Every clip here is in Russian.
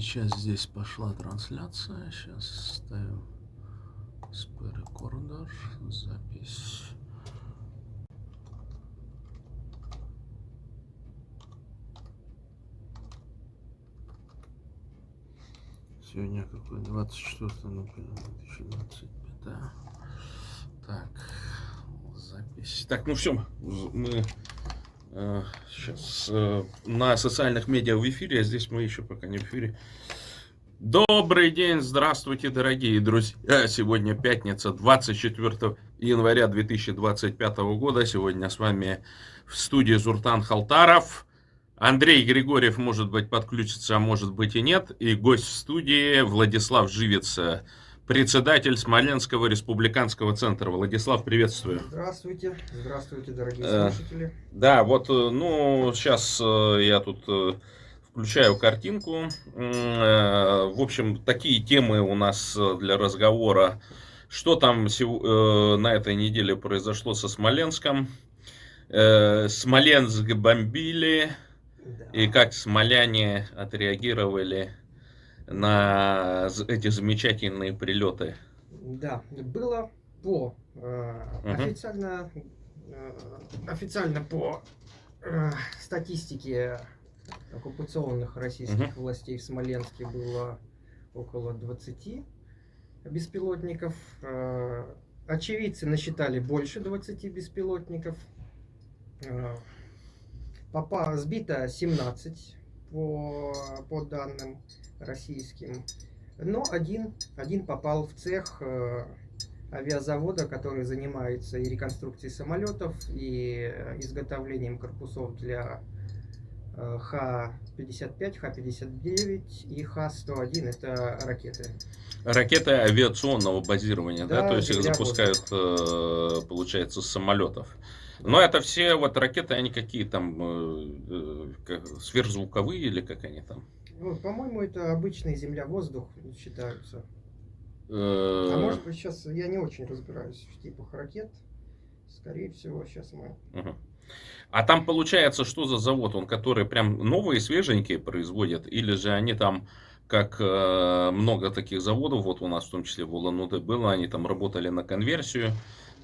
Сейчас здесь пошла трансляция. Сейчас ставим спер-рекордер, запись. Сегодня какой? 24.05.2025. Так, запись. Так, ну все, мы сейчас на социальных медиа в эфире, а здесь мы еще пока не в эфире. Добрый день, здравствуйте, дорогие друзья. Сегодня пятница, 24 января 2025 года. Сегодня с вами в студии Зуртан Халтаров. Андрей Григорьев, может быть, подключится, а может быть и нет. И гость в студии Владислав Живец, председатель Смоленского республиканского центра. Владислав, приветствую. Здравствуйте, здравствуйте, дорогие слушатели. Да, вот, ну, сейчас я тут включаю картинку. В общем, такие темы у нас для разговора. Что там на этой неделе произошло со Смоленском? Смоленск бомбили. Да. И как смоляне отреагировали на эти замечательные прилеты? Да, было по официально по статистике оккупационных российских властей в Смоленске было около 20 беспилотников. Очевидцы насчитали больше 20 беспилотников. Сбито 17 по данным российским. Но один попал в цех авиазавода, который занимается и реконструкцией самолетов, и изготовлением корпусов для Х-55, Х-59 и Х-101. Это ракеты. Ракеты авиационного базирования, да? То есть их запускают, воздуха. Получается, с самолетов. Но это все вот ракеты, они какие там, сверхзвуковые или как они там? Ну, по-моему, это обычные земля-воздух считаются. А может быть, сейчас я не очень разбираюсь в типах ракет. Скорее всего, сейчас мы... А там получается, что за завод? Он который прям новые, свеженькие производит? Или же они там, как много таких заводов, вот у нас в том числе в Улан-Удэ было, они там работали на конверсию.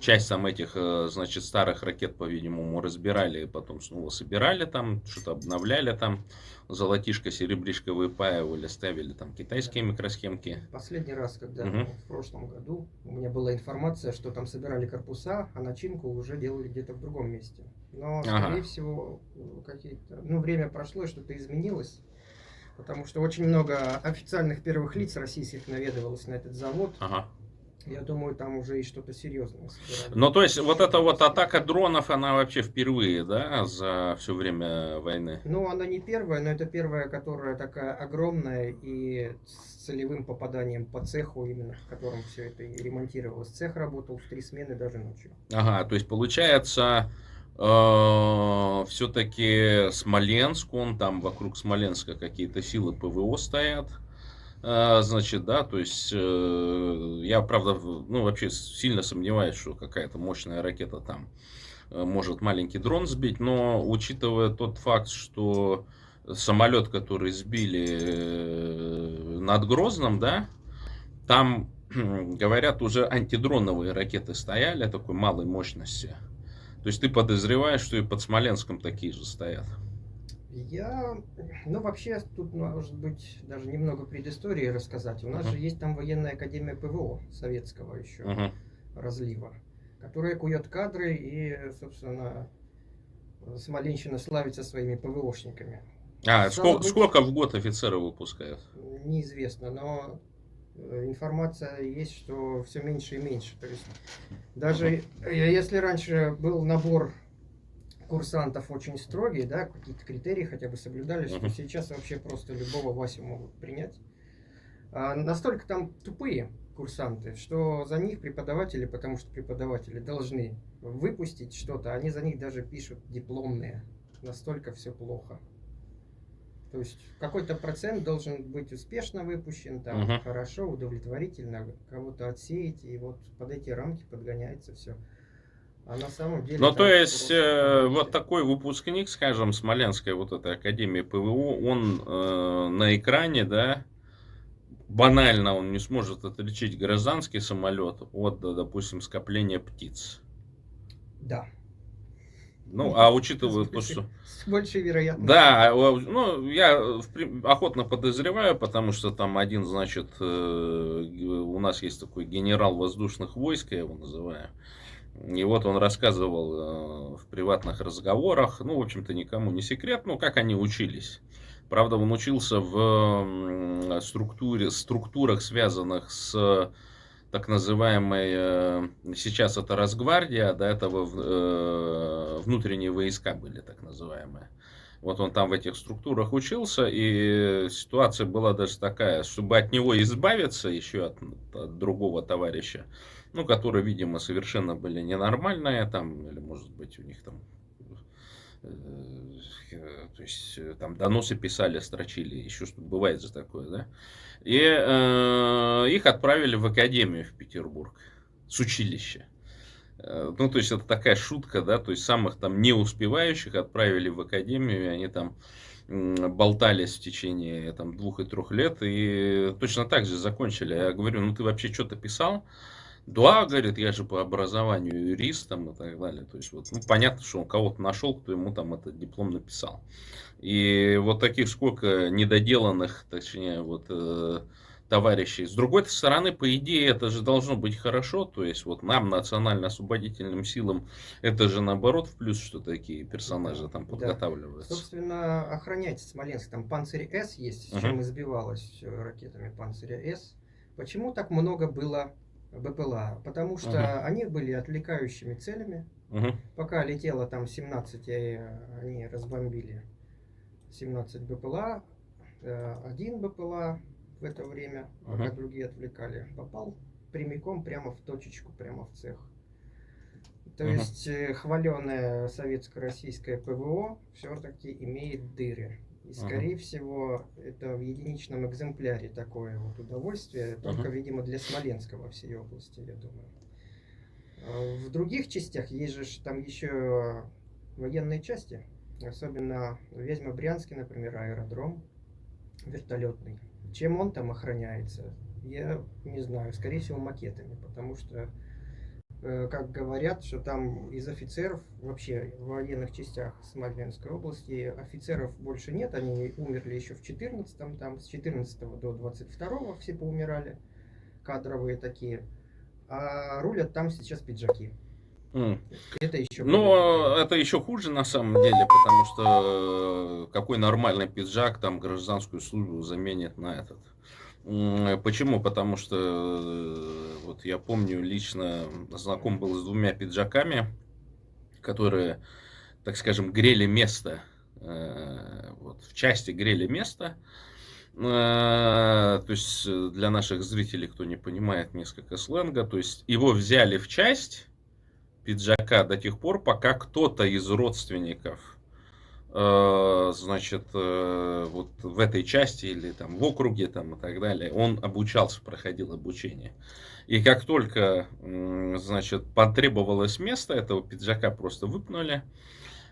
Часть там этих, значит, старых ракет, по-видимому, разбирали, потом снова собирали там, что-то обновляли там, золотишко, серебришко выпаивали, ставили там китайские микросхемки. Последний раз, когда в прошлом году у меня была информация, что там собирали корпуса, а начинку уже делали где-то в другом месте. Но, скорее всего, время прошло, что-то изменилось. Потому что очень много официальных первых лиц российских наведывалось на этот завод. Я думаю, там уже и что-то серьезное собирали. Ну, то есть, вот эта вот атака дронов, она вообще впервые, да, за все время войны? Ну, она не первая, но это первая, которая такая огромная и с целевым попаданием по цеху, именно в котором все это и ремонтировалось. Цех работал в 3 смены даже ночью. Ага, то есть, получается, все-таки Смоленск, он там вокруг Смоленска какие-то силы ПВО стоят. Значит, да, то есть я, правда, вообще сильно сомневаюсь, что какая-то мощная ракета там может маленький дрон сбить, но учитывая тот факт, что самолет, который сбили над Грозным, да, там, говорят, уже антидроновые ракеты стояли такой малой мощности. То есть ты подозреваешь, что и под Смоленском такие же стоят? Вообще, тут может быть даже немного предыстории рассказать. У нас же есть там военная академия ПВО советского еще разлива, которая кует кадры, и, собственно, Смоленщина славится своими ПВОшниками. Сколько в год офицеры выпускают? Неизвестно, но информация есть, что все меньше и меньше. То есть даже если раньше был набор курсантов очень строгие, да, какие-то критерии хотя бы соблюдались, что сейчас вообще просто любого Васю могут принять. Настолько там тупые курсанты, что за них преподаватели, потому что преподаватели должны выпустить что-то, они за них даже пишут дипломные. Настолько все плохо. То есть какой-то процент должен быть успешно выпущен, там хорошо, удовлетворительно, кого-то отсеять, и вот под эти рамки подгоняется все. А на самом деле Ну, то там есть, просто вот товарищи. такой выпускник, скажем, Смоленской вот этой Академии ПВО, он на экране, да, банально он не сможет отличить гражданский самолет от, допустим, скопления птиц. Да. Ну, а С учитывая то, большей, что... с большей вероятностью. Да, ну, я охотно подозреваю, потому что там один, значит, у нас есть такой генерал воздушных войск, я его называю. И вот он рассказывал в приватных разговорах, ну, в общем-то, никому не секрет, ну, как они учились. Правда, он учился в структурах, связанных с так называемой, сейчас это Росгвардия, до этого внутренние войска были так называемые. Вот он там в этих структурах учился, и ситуация была даже такая, чтобы от него избавиться, еще от другого товарища, ну, которые, видимо, совершенно были ненормальные, там, или, может быть, у них там, то есть, там доносы писали, строчили, еще что бывает же такое, да. И их отправили в академию в Петербург с училища. Ну, то есть, это такая шутка, да, то есть, самых там не успевающих отправили в академию, и они там болтались в течение там 2 и 3 лет, и точно так же закончили. Я говорю, ну, ты вообще что-то писал? Да, говорит, я же по образованию юрист там и так далее. То есть, вот, ну, понятно, что он кого-то нашел, кто ему там этот диплом написал. И вот таких сколько недоделанных, точнее, вот товарищей. С другой стороны, по идее, это же должно быть хорошо. То есть, вот нам, национально-освободительным силам, это же наоборот в плюс, что такие персонажи Да, там да. подготавливаются. Собственно, охранять Смоленск. Там Панцирь С есть, с чем избивалась ракетами Панциря С. Почему так много было БПЛА? Потому что они были отвлекающими целями. Мгм. Пока летело там 17, они разбомбили 17 БПЛА. Один БПЛА в это время, пока другие отвлекали, попал прямиком прямо в точечку, прямо в цех. То есть хваленое советско-российское ПВО все-таки имеет дыры. И, скорее всего, это в единичном экземпляре такое вот удовольствие, только, видимо, для Смоленска во всей области, я думаю. В других частях есть же там еще военные части, особенно в Вязьмо-Брянске, например, аэродром вертолетный. Чем он там охраняется, я не знаю, скорее всего, макетами, потому что как говорят, что там из офицеров, вообще в военных частях Смоленской области, офицеров больше нет, они умерли еще в 14-м, там с 14 до 22 все поумирали, кадровые такие, а рулят там сейчас пиджаки. Это еще Ну, это еще хуже на самом деле, потому что какой нормальный пиджак там гражданскую службу заменит на этот. Почему? Потому что вот я помню, лично знаком был с 2 пиджаками, которые, так скажем, грели место. Вот, в части грели место. То есть для наших зрителей, кто не понимает несколько сленга, то есть его взяли в часть пиджака до тех пор, пока кто-то из родственников, значит, вот в этой части или там в округе там и так далее, он обучался, проходил обучение. И как только, значит, потребовалось место, этого пиджака просто выпнули.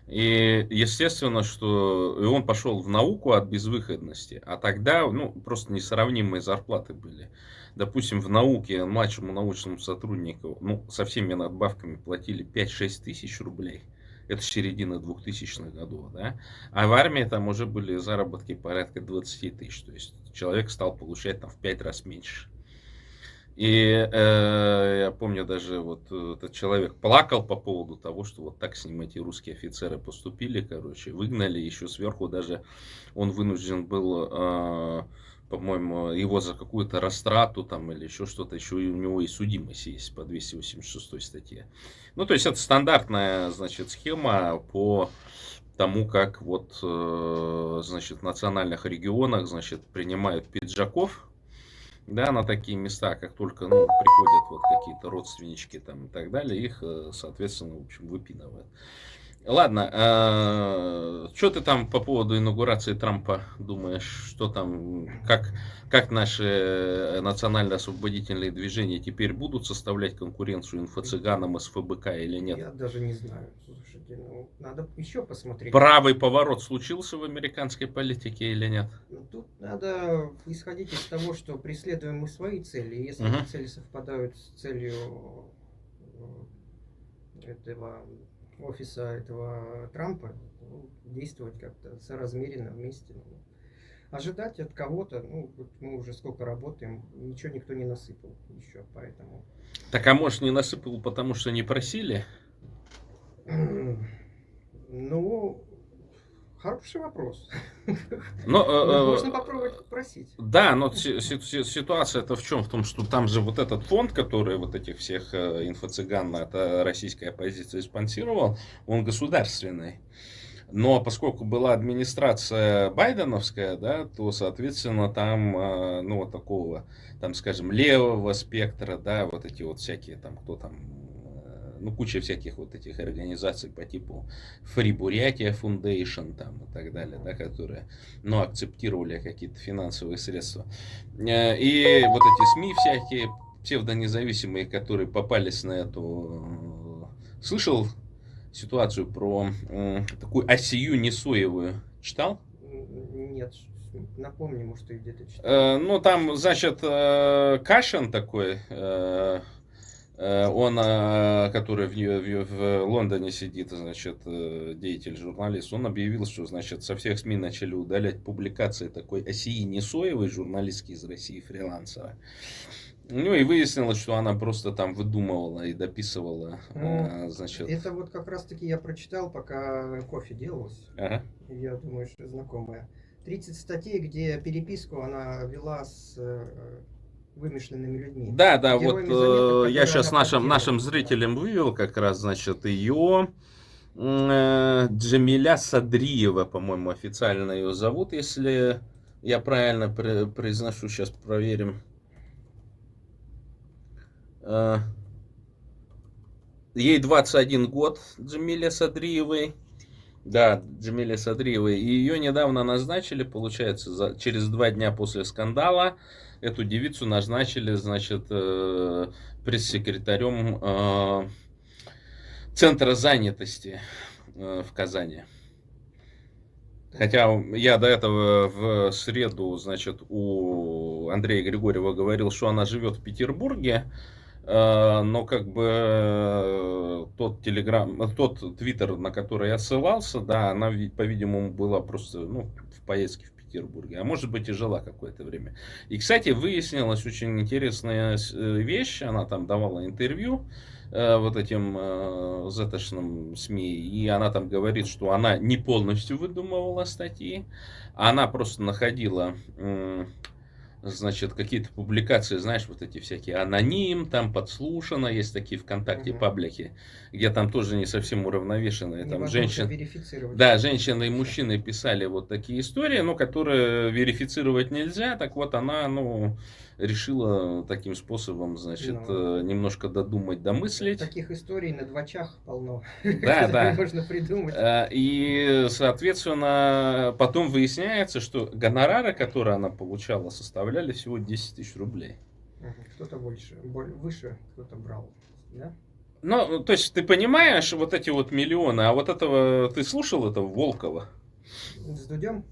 И естественно, что и он пошел в науку от безвыходности. А тогда, ну, просто несравнимые зарплаты были. Допустим, в науке младшему научному сотруднику, ну, со всеми надбавками платили 5-6 тысяч рублей. Это середина 2000-х годов, да. А в армии там уже были заработки порядка 20 тысяч. То есть человек стал получать там в 5 раз меньше. И я помню даже вот этот человек плакал по поводу того, что вот так с ним эти русские офицеры поступили, короче, выгнали, еще сверху даже он вынужден был, по-моему, его за какую-то растрату там или еще что-то, еще и у него и судимость есть по 286 статье. Ну, то есть это стандартная, значит, схема по тому, как вот, значит, в национальных регионах, значит, принимают пиджаков, да, на такие места, как только, ну, приходят вот какие-то родственнички там и так далее, их, соответственно, в общем, выпинывают. Ладно, что ты там по поводу инаугурации Трампа думаешь? Что там, как наши национально-освободительные движения теперь будут составлять конкуренцию инфо-цыганам, СФБК или нет? Я даже не знаю. Слушайте, ну, надо еще посмотреть. Правый поворот случился в американской политике или нет? Ну, тут надо исходить из того, что преследуем мы свои цели. И если Мгм. эти цели совпадают с целью этого офиса, этого Трампа, ну, действовать как-то соразмеренно вместе. Ну, ожидать от кого-то, ну, вот мы уже сколько работаем, ничего никто не насыпал еще, поэтому... Так, а может, не насыпал, потому что не просили? Ну, хороший вопрос. Но, Можно попробовать попросить. да, но ситуация-то в чем? В том, что там же вот этот фонд, который вот этих всех инфо-цыган, это российская оппозиция спонсировал, он государственный. Но поскольку была администрация байденовская, да, то, соответственно, там, ну, вот такого, там, скажем, левого спектра, да, вот эти вот всякие там, кто там, ну, куча всяких вот этих организаций по типу Free Бурятия Foundation там и так далее, да, которые, ну, акцептировали какие-то финансовые средства. И вот эти СМИ всякие, псевдонезависимые, которые попались на эту... Слышал ситуацию про такую Асию Несоевую? Читал? Нет, напомни, может, ты где-то читал. Ну, там, значит, Кашин такой, он, который в Лондоне сидит, значит, деятель, журналист, он объявил, что, значит, со всех СМИ начали удалять публикации такой Асии Несоевой, журналистки из России, фрилансера. Ну и выяснилось, что она просто там выдумывала и дописывала, значит... Это вот как раз-таки я прочитал, пока кофе делалось. Ага. Я думаю, что знакомая. 30 статей, где переписку она вела с вымышленными людьми. Да, да, Героями вот заметок, я которые сейчас она нашим подделала. зрителям вывел как раз, значит, ее Джамиля Садриева, по-моему, официально ее зовут, если я правильно произношу, сейчас проверим. Ей 21 год, Джамиле Садриевой. Да, Джамиле Садриевой. И ее недавно назначили, получается, через 2 дня после скандала. Эту девицу назначили, значит, пресс-секретарем Центра занятости в Казани. Хотя я до этого в среду, значит, у Андрея Григорьева говорил, что она живет в Петербурге, но как бы тот твиттер, на который я ссылался, да, она, по-видимому, была просто, ну, в поездке в Петербурге, а может быть и жила какое-то время. И, кстати, выяснилась очень интересная вещь, она там давала интервью вот этим зетошным СМИ, и она там говорит, что она не полностью выдумывала статьи, а она просто находила, значит, какие-то публикации, знаешь, вот эти всякие аноним, там подслушано, есть такие ВКонтакте паблики, где там тоже не совсем уравновешенные, там женщины и мужчины писали вот такие истории, но которые верифицировать нельзя, так вот она, ну, решила таким способом, значит, немножко додумать, домыслить. Таких историй на двачах полно. Да, да. Можно придумать. И, соответственно, потом выясняется, что гонорары, которые она получала, составляли всего 10 тысяч рублей. Кто-то выше, кто-то брал, да? Ну, то есть, ты понимаешь, вот эти вот миллионы, а вот этого, ты слушал этого Волкова? С Дудем?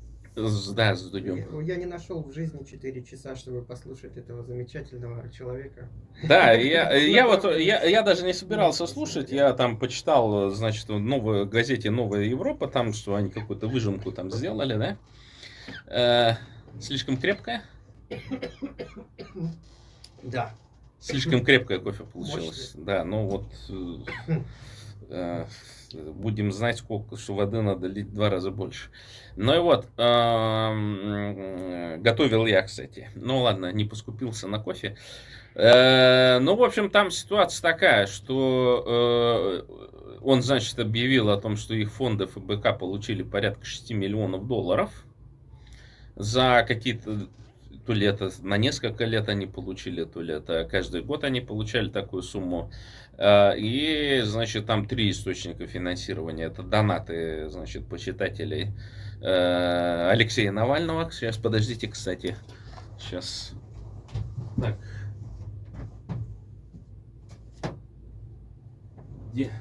Да, с Дудем. Я не нашел в жизни 4 часа, чтобы послушать этого замечательного человека. Да, я даже не собирался слушать, я там почитал, значит, в газете «Новая Европа», там, что они какую-то выжимку там сделали, да? Слишком крепкая? Да. Слишком крепкое кофе получилось. Да, ну вот... будем знать, сколько, что воды надо лить в 2 раза больше. Ну и вот, готовил я, кстати. Ну ладно, не поскупился на кофе. Ну, в общем, там ситуация такая, что он, значит, объявил о том, что их фонды ФБК получили порядка $6 миллионов за какие-то... то ли это на несколько лет они получили, то ли это каждый год они получали такую сумму. И, значит, там 3 источника финансирования. Это донаты, значит, почитателей Алексея Навального. Сейчас, подождите, кстати. Сейчас. Так. Где?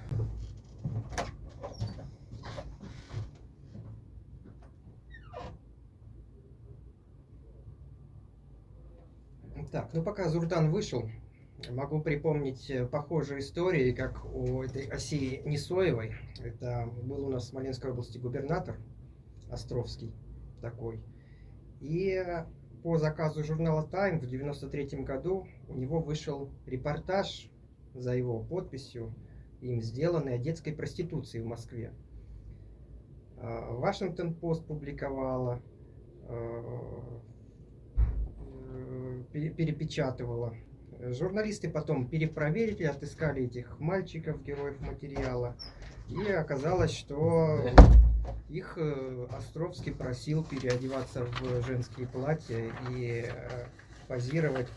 Так, ну пока Зурдан вышел, могу припомнить похожие истории, как у этой Асии Несоевой. Это был у нас в Смоленской области губернатор Островский такой. И по заказу журнала Time в 93 году у него вышел репортаж за его подписью, им сделанный, о детской проституции в Москве. Вашингтон-Пост публиковала, перепечатывала. Журналисты потом перепроверили, отыскали этих мальчиков, героев материала. И оказалось, что их Островский просил переодеваться в женские платья и позировать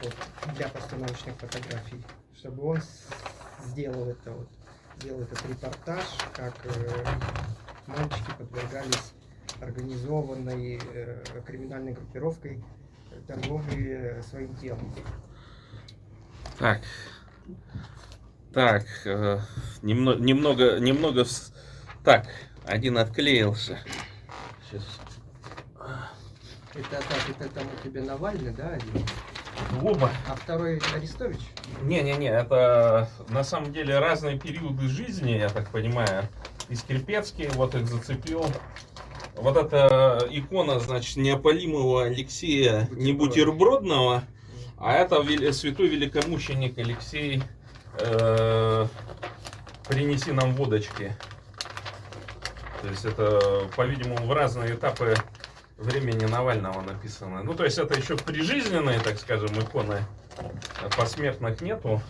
для постановочных фотографий, чтобы он сделал этот репортаж, как мальчики подвергались организованной криминальной группировкой торговли своим телом. Так, немного, так, один отклеился. Сейчас. Это там у тебя Навальный, да, один? Оба. А второй Арестович? Не, это на самом деле разные периоды жизни, я так понимаю. И Скрипецкий, вот их зацепил. Вот эта икона, значит, неопалимого Алексея Небутербродного, а это святой великомученик Алексей, принеси нам водочки. То есть это, по-видимому, в разные этапы времени Навального написано. Ну, то есть это еще прижизненные, так скажем, иконы. Посмертных нету.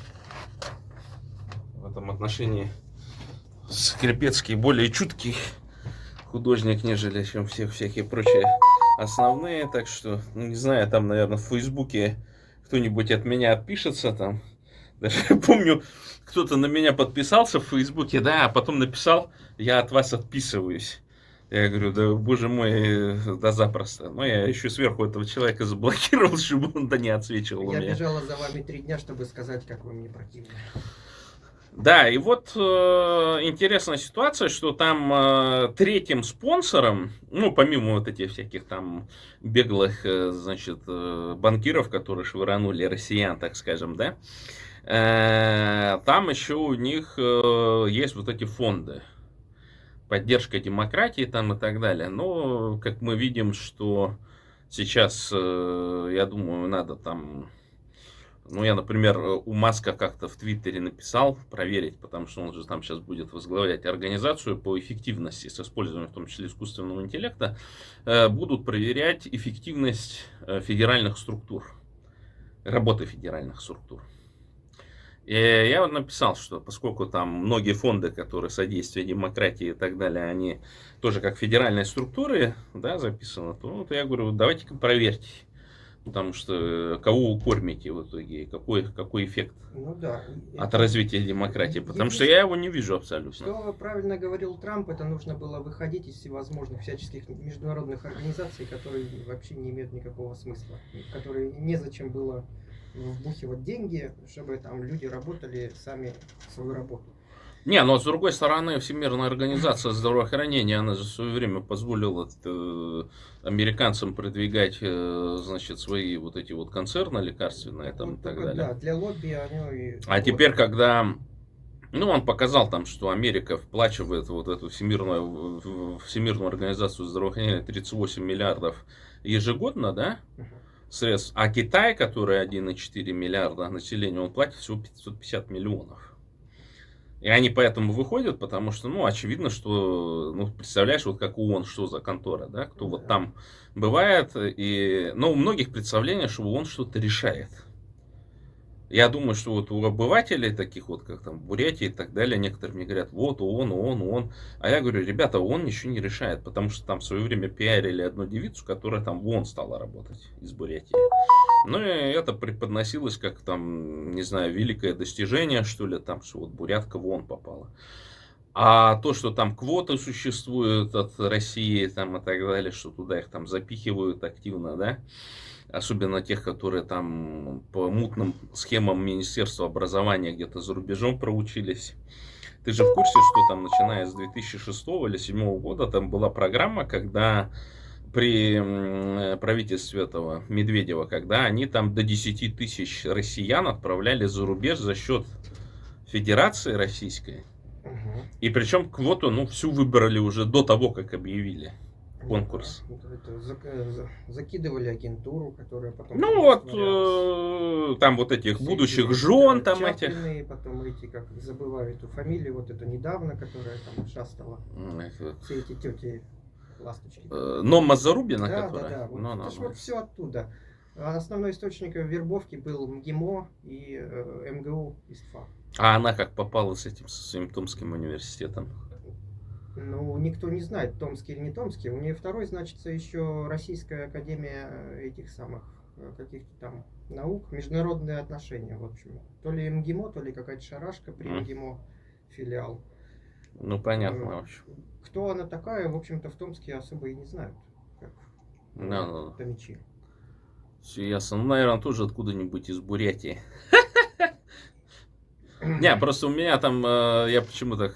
В этом отношении Скрипецкий более чуткий художник, нежели чем всякие прочие основные. Так что, ну, не знаю, там, наверное, в Фейсбуке кто-нибудь от меня отпишется там. Даже помню, кто-то на меня подписался в Фейсбуке, да, а потом написал: я от вас отписываюсь. Я говорю: да, боже мой, да запросто. Но я еще сверху этого человека заблокировал, чтобы он не отсвечивал. Я бежала за вами 3 дня, чтобы сказать, как вы мне противны. Да, и вот интересная ситуация, что там третьим спонсором, ну, помимо вот этих всяких там беглых, значит, банкиров, которые швырнули россиян, так скажем, да, там еще у них есть вот эти фонды. Поддержка демократии там и так далее. Но, как мы видим, что сейчас, я думаю, надо там... Ну, я, например, у Маска как-то в Твиттере написал проверить, потому что он же там сейчас будет возглавлять организацию по эффективности с использованием, в том числе, искусственного интеллекта. Будут проверять эффективность федеральных структур, работы федеральных структур. И я вот написал, что поскольку там многие фонды, которые содействие демократии и так далее, они тоже как федеральные структуры, да, записаны, то вот я говорю: давайте-ка проверьте. Потому что кого вы кормите в итоге, какой эффект, ну, да, от развития демократии. Потому что я его не вижу абсолютно. Что правильно говорил Трамп, это нужно было выходить из всевозможных всяческих международных организаций, которые вообще не имеют никакого смысла, которые незачем было вбухивать деньги, чтобы там люди работали сами свою работу. Не, но с другой стороны, Всемирная организация здравоохранения, она же в свое время позволила американцам продвигать, значит, свои вот эти вот концерны лекарственные там и так далее. Да, для лобби они... А теперь, когда, ну, он показал там, что Америка вплачивает вот эту Всемирную организацию здравоохранения 38 миллиардов ежегодно, да, средств, а Китай, который 1,4 миллиарда населения, он платит всего 550 миллионов. И они поэтому выходят, потому что, ну, очевидно, что, ну, представляешь, вот как ООН, что за контора, да, кто вот там бывает, и, ну, у многих представление, что ООН что-то решает. Я думаю, что вот у обывателей таких вот, как там Бурятии и так далее, некоторые мне говорят, вот ООН. А я говорю, ребята, ООН ничего не решает, потому что там в свое время пиарили одну девицу, которая там в ООН стала работать из Бурятии. Ну и это преподносилось как там, не знаю, великое достижение, что ли, там, что вот бурятка в ООН попала. А то, что там квоты существуют от России там, и так далее, что туда их там запихивают активно, да, особенно тех, которые там по мутным схемам Министерства образования где-то за рубежом проучились. Ты же в курсе, что там, начиная с 2006 или 2007 года, там была программа, когда при правительстве этого Медведева, когда они там до 10 тысяч россиян отправляли за рубеж за счет Федерации Российской. Мгм. И причем квоту, ну, всю выбрали уже до того, как объявили конкурс. Да, это закидывали агентуру, которая потом Ну там вот, растворялась. там вот этих Все будущих эти, жен, да, там этих. Чаплины, потом эти, как забываю эту фамилию, вот эту недавно, которая там шастала. Все эти тети ласточки. Нома Зарубина, Да, которая. да, да. Вот Ну, это ну, ж ну. вот все оттуда. А основной источник вербовки был МГИМО и МГУ ИСТФАК. А она как попала с этим, со своим Томским университетом? Ну, никто не знает, Томский или не Томский. У нее второй значится еще Российская академия этих самых каких-то там наук, международные отношения, в общем. То ли МГИМО, то ли какая-то шарашка при МГИМО филиал. Ну, понятно, в общем. Кто она такая, в общем-то, в Томске особо и не знают, как Ну, томичи. все ясно. Ну, наверное, тоже откуда-нибудь из Бурятии. Не, просто у меня там, я почему так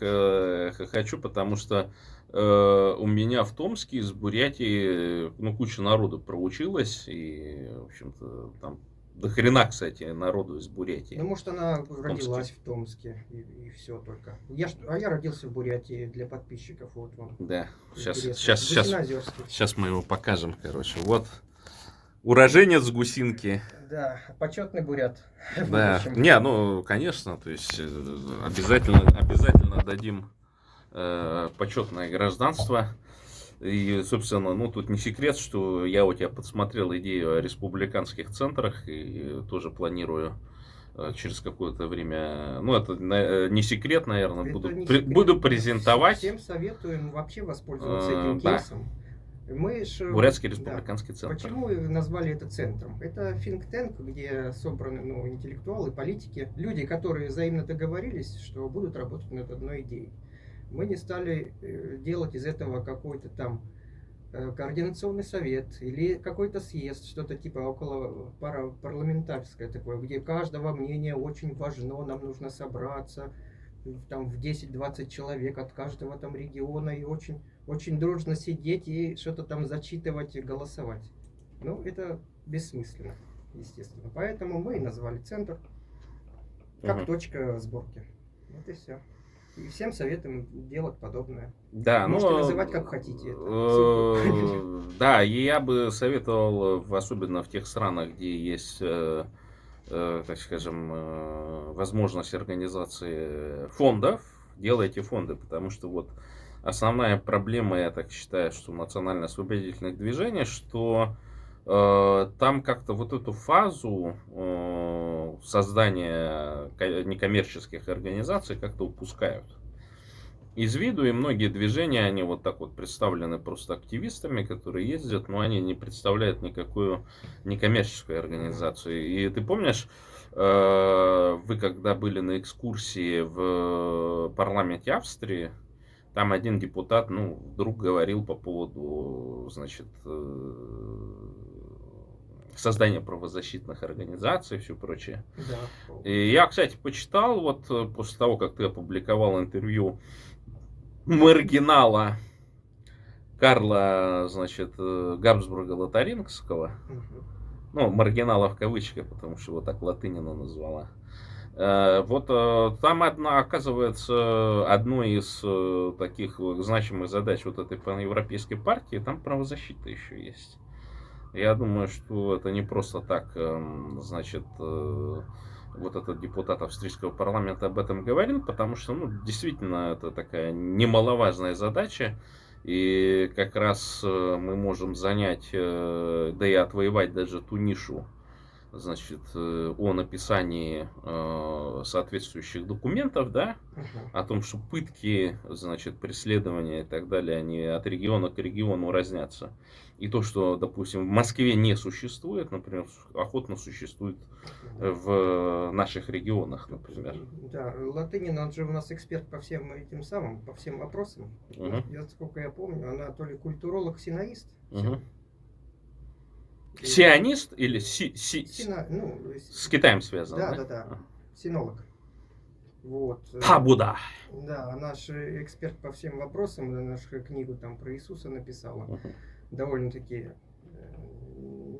хочу, потому что у меня в Томске из Бурятии, ну, куча народу проучилась, и, в общем-то, там до хрена, кстати, народу из Бурятии. Ну, может, она родилась в Томске, и все только. Я родился в Бурятии для подписчиков, вот вам. Да, Интересно. сейчас мы его покажем, короче. Вот, уроженец Гусинки. Да, почетный бурят. в Да, будущем. не, ну, конечно, то есть обязательно дадим почетное гражданство. И, собственно, ну, тут не секрет, что я у тебя подсмотрел идею о республиканских центрах и тоже планирую через какое-то время, ну, это не секрет, наверное, Это буду, не секрет. буду презентовать. Всем советуем вообще воспользоваться этим Да. кейсом. Мы Бурятский да. республиканский центр. Почему назвали это центром? Это think tank, где собраны интеллектуалы, политики, люди, которые взаимно договорились, что будут работать над одной идеей. Мы не стали делать из этого какой-то там координационный совет или какой-то съезд, что-то типа около парламентарское такое, где каждого мнение очень важно, нам нужно собраться там в 10-20 человек от каждого там региона и очень, очень дружно сидеть и что-то там зачитывать и голосовать. Ну, это бессмысленно, естественно. Поэтому мы и назвали центр как точка сборки. Вот и все. И всем советуем делать подобное. Да, Можете называть как хотите. Да, и я бы советовал, особенно в тех странах, где есть, так скажем, возможность организации фондов, делайте фонды, потому что вот основная проблема, я так считаю, что национально-освободительных движений, что там как-то вот эту фазу создания некоммерческих организаций как-то упускают из виду, и многие движения, они вот так вот представлены просто активистами, которые ездят, но они не представляют никакую некоммерческую организацию. И ты помнишь, вы когда были на экскурсии в парламенте Австрии, там один депутат, ну, вдруг говорил по поводу, значит, создания правозащитных организаций и все прочее. Да. И я, кстати, почитал, вот после того, как ты опубликовал интервью маргинала Карла, значит, Габсбурга-Лотарингского, ну, маргинала в кавычках, потому что его так Латынина назвала. Вот там оказывается, одной из таких значимых задач вот этой паневропейской партии, там правозащита еще есть. Я думаю, что это не просто так, значит, вот этот депутат австрийского парламента об этом говорил, потому что, ну, действительно, это такая немаловажная задача, и как раз мы можем занять, да и отвоевать даже ту нишу, значит, о написании соответствующих документов, да, Мгм. о том, что пытки, значит, преследования и так далее, они от региона к региону разнятся. И то, что, допустим, в Москве не существует, например, охотно существует Да. в наших регионах, например. Да, Латынин, он же у нас эксперт по всем этим самым, по всем вопросам. Мгм. Я, сколько я помню, она то ли культуролог, синоист. Мгм. И- Сионист или Ну, с Китаем связан, да, да? да, да, синолог. Вот. Табуда. Да, она же эксперт по всем вопросам, она нашу книгу там про Иисуса написала. Мгм. Довольно-таки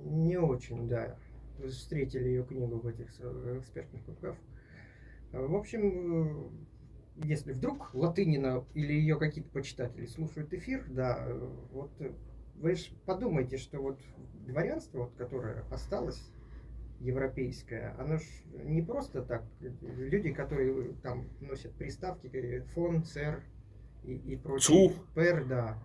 не очень, да, встретили ее книгу в этих экспертных кругах. В общем, если вдруг Латынина или ее какие-то почитатели слушают эфир, да, вот вы ж подумайте, что вот дворянство, вот, которое осталось, европейское, оно ж не просто так. Люди, которые там носят приставки, фон, сэр и прочие. Цу. Пэр, да.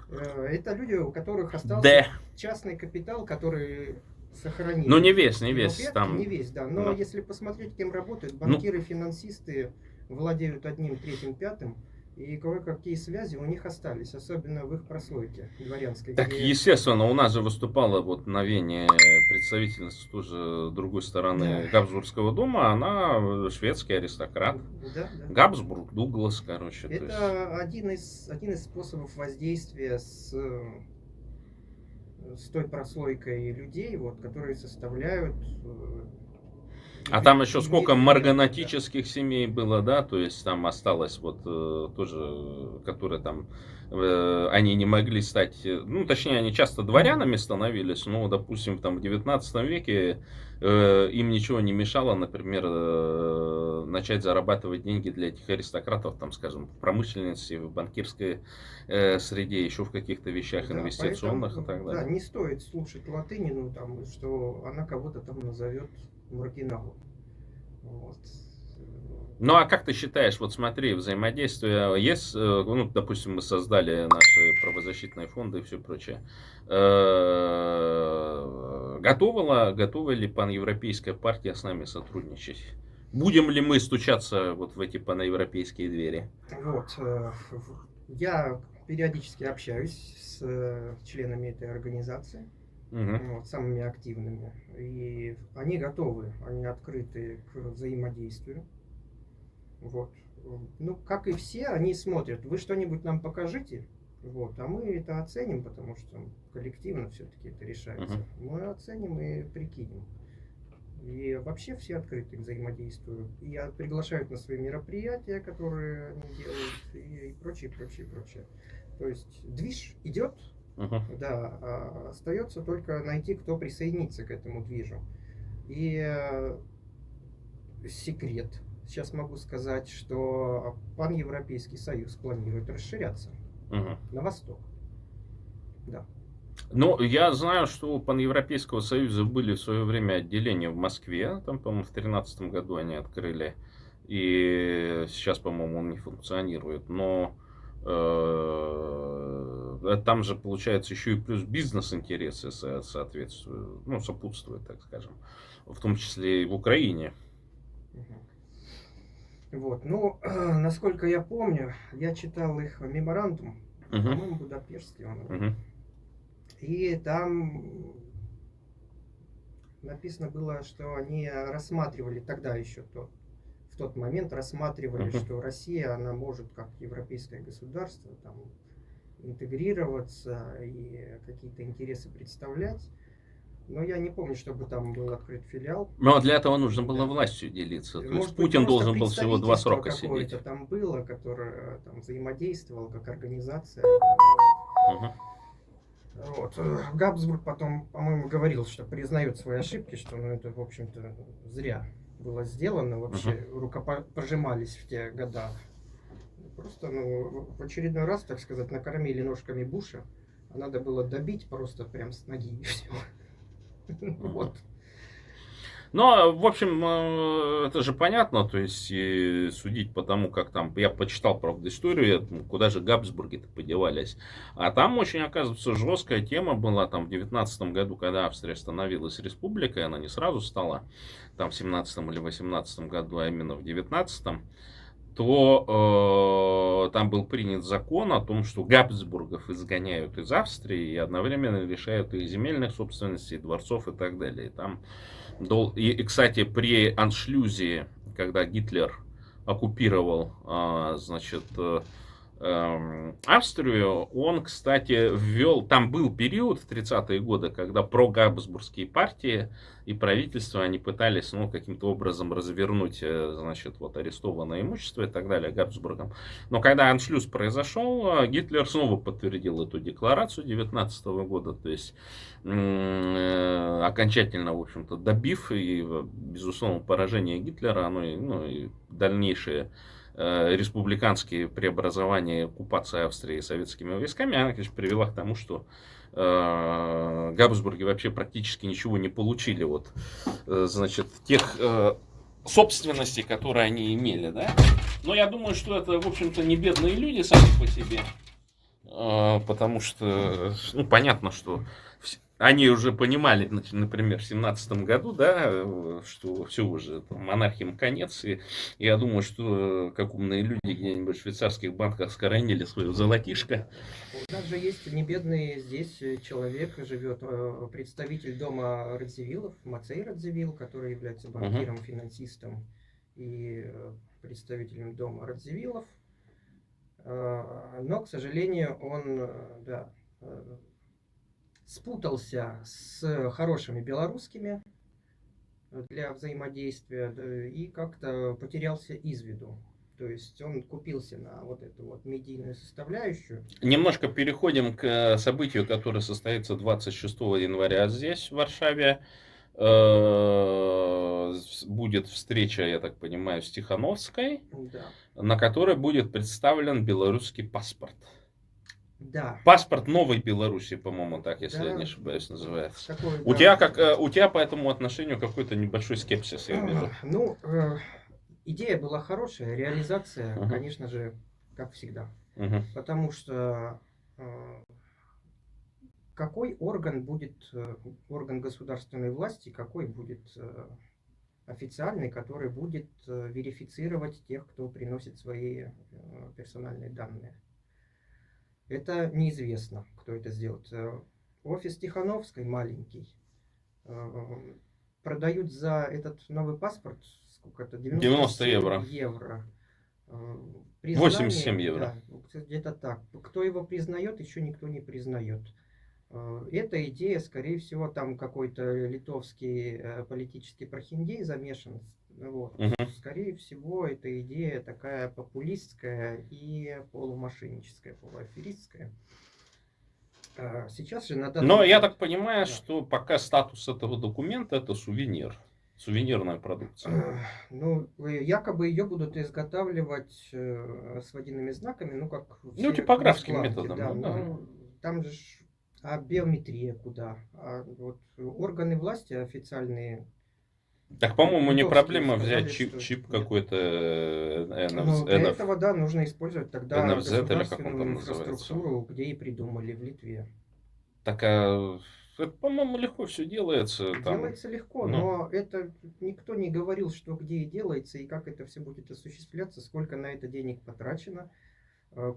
Это люди, у которых остался Д. частный капитал, который сохранили. Ну, не весь, его предки, там. не весь, да. Но Ну. если посмотреть, кем работают, Ну. банкиры, финансисты владеют одним, третьим, пятым, и кое-какие связи у них остались, особенно в их прослойке дворянской. Так, где- естественно, у нас же выступала вот на Вене представительница тоже другой стороны Да. Габсбургского дома, она шведский аристократ. Да, да. Габсбург, Дуглас, короче. то есть. Это один из способов воздействия с той прослойкой людей, вот, которые составляют. А там еще и- сколько и- марганатических семей было, да, то есть там осталось вот тоже, которые там, они не могли стать, ну, точнее, они часто дворянами становились, но, допустим, там в 19 веке им ничего не мешало, например, начать зарабатывать деньги для этих аристократов, там, скажем, в промышленности, в банкирской среде, еще в каких-то вещах Да, инвестиционных поэтому, и так да, далее. не стоит слушать Латынину, там, что она кого-то там назовет маргиналом. Вот. Ну а как ты считаешь, вот смотри, взаимодействие есть, ну, допустим, мы создали наши правозащитные фонды и все прочее. Готова ли паневропейская партия с нами сотрудничать? Будем ли мы стучаться вот в эти паневропейские двери? Вот. Я периодически общаюсь с членами этой организации, Мгм. вот, самыми активными. И они готовы, они открыты к взаимодействию. Вот. Ну, как и все, они смотрят, вы что-нибудь нам покажите, вот, а мы это оценим, потому что коллективно все-таки это решается. Мы оценим и прикинем. И вообще все открыты к взаимодействию. И приглашают на свои мероприятия, которые они делают, и прочее, прочее, прочее. То есть движ идет, Мгм. да, остается только найти, кто присоединится к этому движу. И секрет. Сейчас могу сказать, что Паневропейский союз планирует расширяться Мгм. на восток. Да. Ну, я знаю, что у Паневропейского союза были в свое время отделения в Москве, там, по-моему, в 2013 году они открыли, и сейчас, по-моему, он не функционирует, но там же, получается, еще и плюс бизнес-интересы соответствуют, ну, сопутствуют, так скажем, в том числе и в Украине. Вот, ну, насколько я помню, я читал их меморандум, Мгм. по-моему, Будапештский он. Мгм. И там написано было, что они рассматривали тогда еще в тот момент рассматривали, Мгм. что Россия, она может как европейское государство там интегрироваться и какие-то интересы представлять. Но я не помню, чтобы там был открыт филиал. Но для этого нужно было Да. властью делиться. То Может есть быть, Путин просто должен был всего 2 представительство срока какое-то сидеть. там было, которое там взаимодействовало как организация. Мгм. Вот. Габсбург потом, по-моему, говорил, что признает свои ошибки, что ну, это, в общем-то, зря было сделано. Вообще рукопожимались в те года. Просто, ну, в очередной раз, так сказать, накормили ножками Буша, а надо было добить просто прям с ноги и все. Вот. Но, в общем, это же понятно, то есть и судить по тому, как там, я почитал, правда, историю, куда же Габсбурги-то подевались. А там очень, оказывается, жесткая тема была, там, в 19 году, когда Австрия становилась республикой, она не сразу стала, там, в 17 или 18 году, а именно в 19, то там был принят закон о том, что Габсбургов изгоняют из Австрии и одновременно лишают их земельных собственностей, дворцов и так далее. И там кстати, при аншлюзе, когда Гитлер оккупировал, значит, Австрию, он, кстати, ввел, там был период в 30-е годы, когда прогабсбургские партии и правительство, они пытались, ну, каким-то образом развернуть, значит, вот арестованное имущество и так далее Габсбургам. Но когда аншлюз произошел, Гитлер снова подтвердил эту декларацию 19 года, то есть окончательно, в общем-то, добив и, безусловно, поражение Гитлера, оно, ну, и дальнейшее республиканские преобразования, оккупация Австрии советскими войсками, она, конечно, привела к тому, что Габсбурги вообще практически ничего не получили вот, значит, тех собственностей, которые они имели, да. Но я думаю, что это, в общем-то, не бедные люди сами по себе, потому что, ну, понятно, что они уже понимали, например, в 17 году, да, что все уже, там, монархиям конец. И я думаю, что как умные люди где-нибудь в швейцарских банках скоронили свое золотишко. У нас же есть не бедный здесь человек, живет представитель дома Радзивиллов, Мацей Радзивилл, который является банкиром, финансистом и представителем дома Радзивиллов. Но, к сожалению, он, да, спутался с хорошими белорусскими для взаимодействия и как-то потерялся из виду. То есть он купился на вот эту вот медийную составляющую. Немножко переходим к событию, которое состоится 26 января здесь, в Варшаве. Будет встреча, я так понимаю, с Тихановской, Да. на которой будет представлен белорусский паспорт. Да. Паспорт Новой Беларуси, по-моему, так, если Да. я не ошибаюсь, называется. Такой, У да. тебя по этому отношению какой-то небольшой скепсис, я вижу. Ну, идея была хорошая, реализация, Ага. конечно же, как всегда. Угу. Потому что какой орган будет, орган государственной власти, какой будет официальный, который будет верифицировать тех, кто приносит свои персональные данные. Это неизвестно, кто это сделает. Офис Тихановской маленький. Продают за этот новый паспорт сколько-то? 90 евро. 87 евро. Да, где-то так. Кто его признает, еще никто не признает. Эта идея, скорее всего, там какой-то литовский политический прохиндей замешан. Вот. Угу. Скорее всего, эта идея такая популистская и полумошенническая, полуаферистская. Сейчас же на данный Но момент... я так понимаю, Да. что пока статус этого документа это сувенир. Сувенирная продукция. Ну, якобы ее будут изготавливать с водяными знаками, ну, как... Ну, типографским складки, методом. да, Ну, да. но там же... А биометрия куда? А вот органы власти официальные... Так, по-моему, не литовские проблема сказали, взять что чип нет. какой-то Ну, для этого, да, нужно использовать тогда NFZ, или как он государственную там называется. инфраструктуру, где и придумали в Литве. Так, это, по-моему, легко все делается. Там. Делается легко, Ну. но это никто не говорил, что где и делается, и как это все будет осуществляться, сколько на это денег потрачено,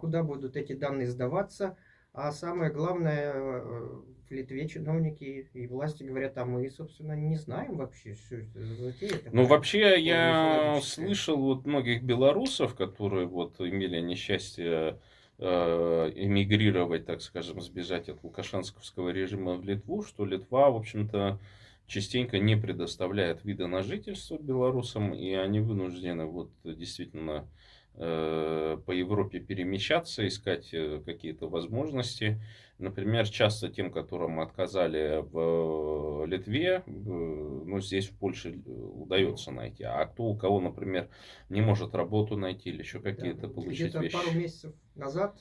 куда будут эти данные сдаваться. А самое главное, в Литве чиновники и власти говорят, а мы, собственно, не знаем вообще, что это за затея. Ну, вообще, я полумифологическая. слышал вот многих белорусов, которые вот имели несчастье эмигрировать, так скажем, сбежать от лукашенковского режима в Литву, что Литва, в общем-то, частенько не предоставляет вида на жительство белорусам, и они вынуждены вот действительно по Европе перемещаться, искать какие-то возможности. Например, часто тем, которым отказали в Литве, ну, здесь в Польше удается найти. А кто у кого, например, не может работу найти или еще какие-то получить Где-то вещи. пару месяцев назад,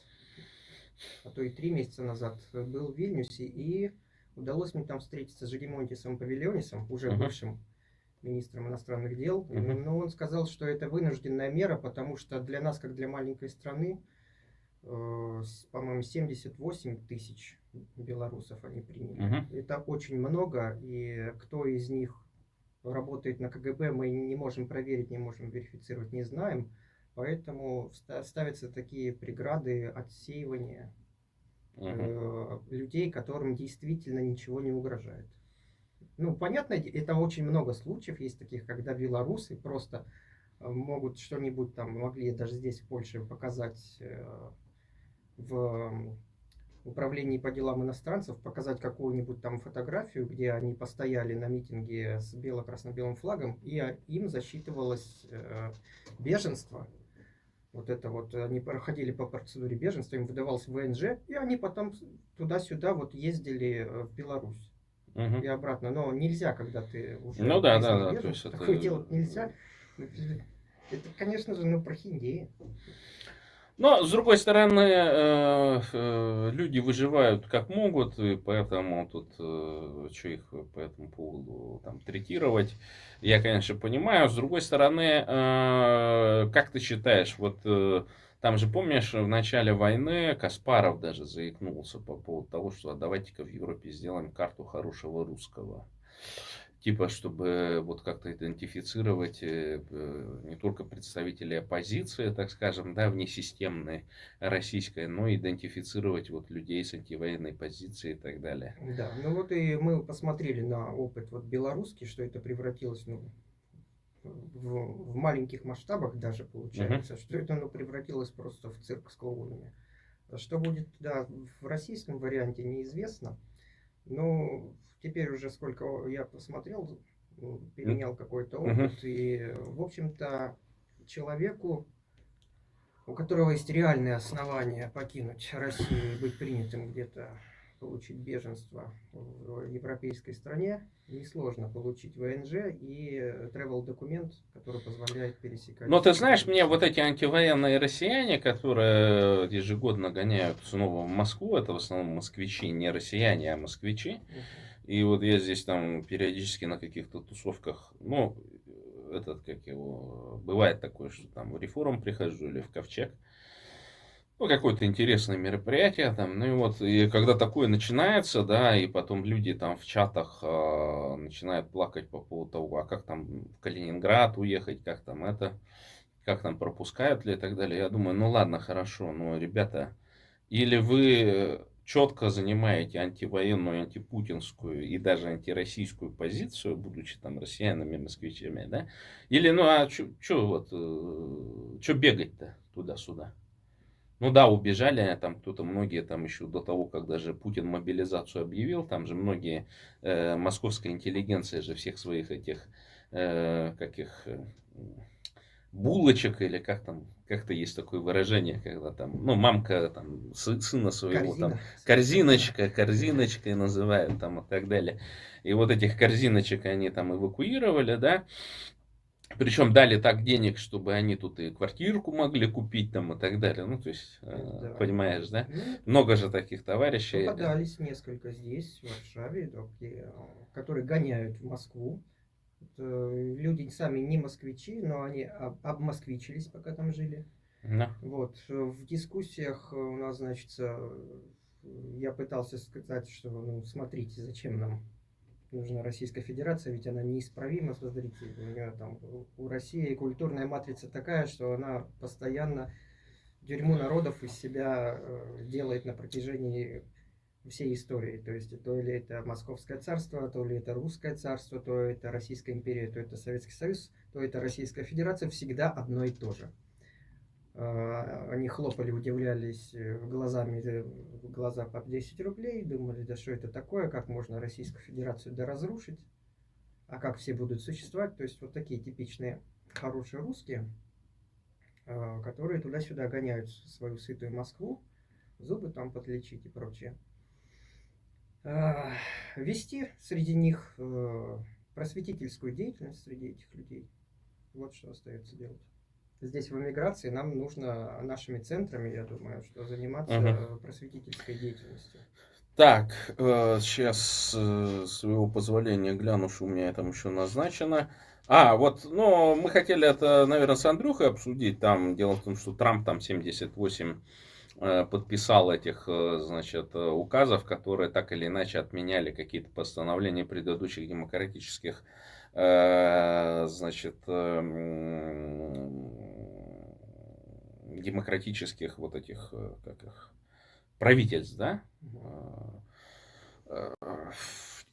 а то и 3 месяца назад, был в Вильнюсе, и удалось мне там встретиться с Жигимонтисом Павильонисом, уже бывшим министром иностранных дел. Но он сказал, что это вынужденная мера, потому что для нас, как для маленькой страны, по-моему, 78 тысяч белорусов они приняли. Это очень много, и кто из них работает на КГБ, мы не можем проверить, не можем верифицировать, не знаем. Поэтому ставятся такие преграды отсеивания людей, которым действительно ничего не угрожает. Ну, понятно, это очень много случаев есть таких, когда белорусы просто могут что-нибудь там, могли даже здесь в Польше показать в управлении по делам иностранцев, показать какую-нибудь там фотографию, где они постояли на митинге с бело-красно-белым флагом, и им засчитывалось беженство. Вот это вот, они проходили по процедуре беженства, им выдавался ВНЖ, и они потом туда-сюда вот ездили в Беларусь и обратно. Но нельзя, когда ты уже да, то есть такое делать нельзя. Это, конечно же, прохиндея. Но, с другой стороны, люди выживают как могут, и поэтому тут, что их по этому поводу там третировать, я, конечно, понимаю. С другой стороны, как ты считаешь, вот там же, помнишь, в начале войны Каспаров даже заикнулся по поводу того, что давайте-ка в Европе сделаем карту хорошего русского. Типа, чтобы вот как-то идентифицировать не только представителей оппозиции, так скажем, да, внесистемной российской, но и идентифицировать вот людей с антивоенной позицией и так далее. Да, ну вот и мы посмотрели на опыт вот белорусский, что это превратилось, в маленьких масштабах даже получается, что это превратилось просто в цирк с клоунами. Что будет, да, в российском варианте, неизвестно. Но теперь уже сколько я посмотрел, перенял какой-то опыт, и, в общем-то, человеку, у которого есть реальные основания покинуть Россию и быть принятым где-то, получить беженство в европейской стране, несложно получить ВНЖ и travel документ, который позволяет пересекать. Но ты знаешь, мне вот эти антивоенные россияне, которые ежегодно гоняют снова в Москву, это в основном москвичи, не россияне, а москвичи. И вот я здесь там периодически на каких-то тусовках, бывает такое, что там в Реформ прихожу или в Ковчег. Какое-то интересное мероприятие там, и когда такое начинается, да, и потом люди там в чатах начинают плакать по поводу того, а как там в Калининград уехать, как там пропускают ли и так далее. Я думаю, ладно, хорошо, но, ребята, или вы четко занимаете антивоенную, антипутинскую и даже антироссийскую позицию, будучи там россиянами, москвичами, да, или, что бегать-то туда-сюда? Убежали там кто-то, многие там еще до того, как даже Путин мобилизацию объявил, там же многие, московская интеллигенция же всех своих этих, булочек, или как-то есть такое выражение, когда там, мамка там сына своего, там, корзиночкой называют там и так далее. И вот этих корзиночек они там эвакуировали, да. Причем дали так денег, чтобы они тут и квартирку могли купить там и так далее. То есть, да. Понимаешь, да? Много же таких товарищей. Попадались несколько здесь, в Варшаве, которые гоняют в Москву. Люди сами не москвичи, но они обмосквичились, пока там жили. Да. Вот. В дискуссиях у нас, значит, я пытался сказать, что, смотрите, зачем нам нужна Российская Федерация, ведь она неисправима, смотрите, у России культурная матрица такая, что она постоянно тюрьму народов из себя делает на протяжении всей истории. То есть, то ли это Московское царство, то ли это Русское царство, то это Российская империя, то это Советский Союз, то это Российская Федерация, всегда одно и то же. Они хлопали, удивлялись в глаза по 10 рублей, думали, да что это такое, как можно Российскую Федерацию разрушить, а как все будут существовать. То есть вот такие типичные хорошие русские, которые туда-сюда гоняют свою сытую Москву, зубы там подлечить и прочее. Вести среди них просветительскую деятельность среди этих людей. Вот что остается делать. Здесь в эмиграции нам нужно нашими центрами, я думаю, что заниматься просветительской деятельностью. Так, сейчас, с своего позволения, гляну, что у меня там еще назначено. Вот, ну, мы хотели это, наверное, с Андрюхой обсудить. Там дело в том, что Трамп там 78 подписал этих, значит, указов, которые так или иначе отменяли какие-то постановления предыдущих демократических, значит, демократических вот этих, как их, правительств, да? Э,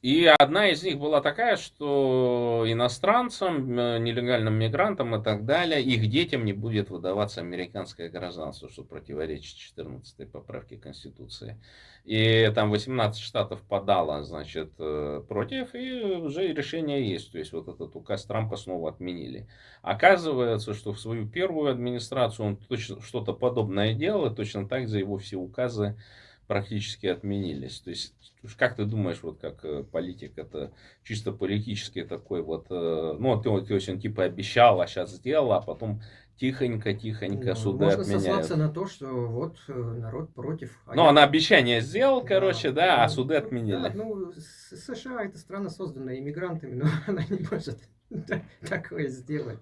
И одна из них была такая, что иностранцам, нелегальным мигрантам и так далее, их детям не будет выдаваться американское гражданство, что противоречит 14 поправке Конституции. И там 18 штатов подало, значит, против, и уже решение есть. То есть вот этот указ Трампа снова отменили. Оказывается, что в свою первую администрацию он точно что-то подобное делал, и точно так же его все указы практически отменились. То есть, как ты думаешь, вот как политик, это чисто политический такой вот, ну, то есть он типа обещал, а сейчас сделал, а потом тихонько суды Можно отменяют. сослаться на то, что вот народ против. Ну, он обещание сделал, короче, да, а ну, суды да, отменили. ну, США это страна, созданная иммигрантами, но она не может такое сделать.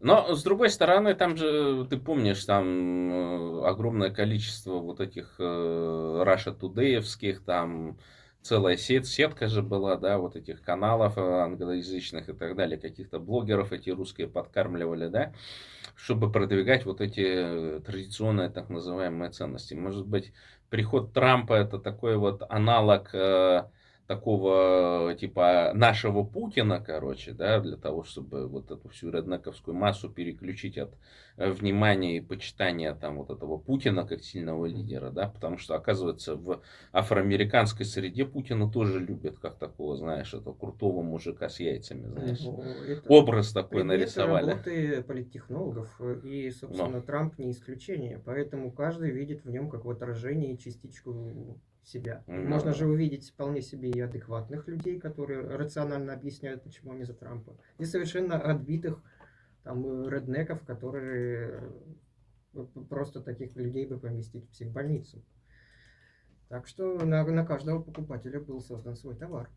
Но, с другой стороны, там же, ты помнишь, там огромное количество вот этих Russia Today'евских, там целая сетка же была, да, вот этих каналов англоязычных и так далее, каких-то блогеров эти русские подкармливали, да, чтобы продвигать вот эти традиционные так называемые ценности. Может быть, приход Трампа это такой вот аналог такого типа нашего Путина, короче, да, для того, чтобы вот эту всю реднековскую массу переключить от внимания и почитания там вот этого Путина как сильного лидера, да, потому что, оказывается, в афроамериканской среде Путина тоже любят как такого, знаешь, этого крутого мужика с яйцами, знаешь. Ну, это Образ такой предмет нарисовали. работы политтехнологов, и, собственно, Но. Трамп не исключение, поэтому каждый видит в нем как в отражении частичку себя. Можно же увидеть вполне себе и адекватных людей, которые рационально объясняют, почему они за Трампа, и совершенно отбитых там реднеков, которые просто таких людей бы поместить в психбольницу. Так что на каждого покупателя был создан свой товар.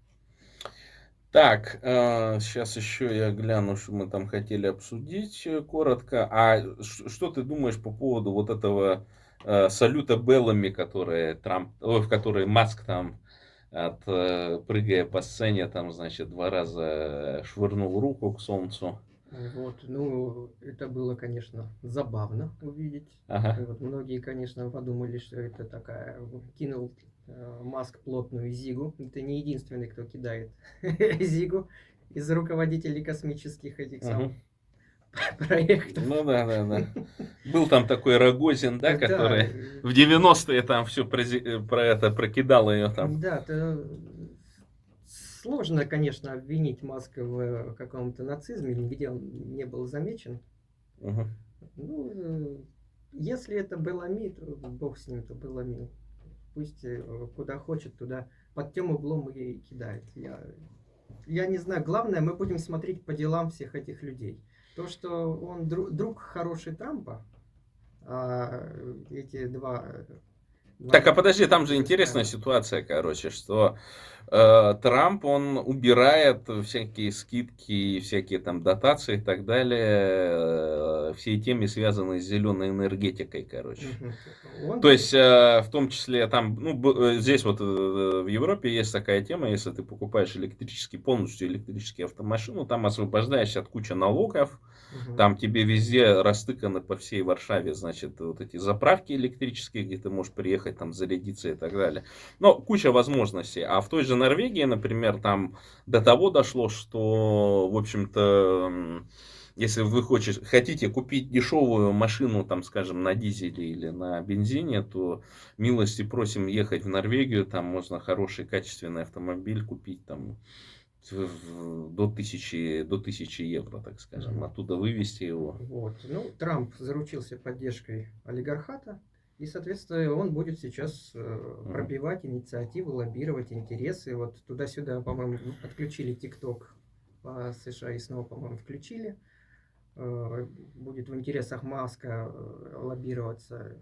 Так, сейчас еще я гляну, что мы там хотели обсудить коротко. Что ты думаешь по поводу вот этого салюта Беллами, в который Маск там, прыгая по сцене, там, значит, 2 раза швырнул руку к солнцу? Вот, ну, это было, конечно, забавно увидеть. Ага. Вот многие, конечно, подумали, что это такая, кинул Маск плотную зигу. Это не единственный, кто кидает зигу из руководителей космических этих самых проектов. Ну да. Был там такой Рогозин, да, Да, который в 90-е там все про это прокидал ее там. да, это сложно, конечно, обвинить Маска в каком-то нацизме, нигде он не был замечен. Угу. Ну, если это Белами, то бог с ним, то Белами. Пусть куда хочет, туда под тем углом и кидает. Я не знаю, главное, мы будем смотреть по делам всех этих людей. То, что он друг хороший Трампа, а эти два Так, а подожди, там же интересная ситуация, короче, что Трамп, он убирает всякие скидки, всякие там дотации и так далее, все темы, связанные с зеленой энергетикой, короче. То есть, в том числе, там, ну, здесь вот в Европе есть такая тема, если ты покупаешь полностью электрический автомашину, там освобождаешься от кучи налогов, там тебе везде растыканы по всей Варшаве, значит, вот эти заправки электрические, где ты можешь приехать, там, зарядиться и так далее. Но куча возможностей. А в той же Норвегии, например, там до того дошло, что, в общем-то, если вы хотите купить дешевую машину, там, скажем, на дизеле или на бензине, то милости просим ехать в Норвегию, там можно хороший качественный автомобиль купить, там, до 1000 евро, так скажем, оттуда вывести его. Вот. Ну, Трамп заручился поддержкой олигархата, и, соответственно, он будет сейчас пробивать инициативы, лоббировать интересы. Вот туда-сюда, по-моему, отключили ТикТок по США и снова, по-моему, включили. Будет в интересах Маска лоббироваться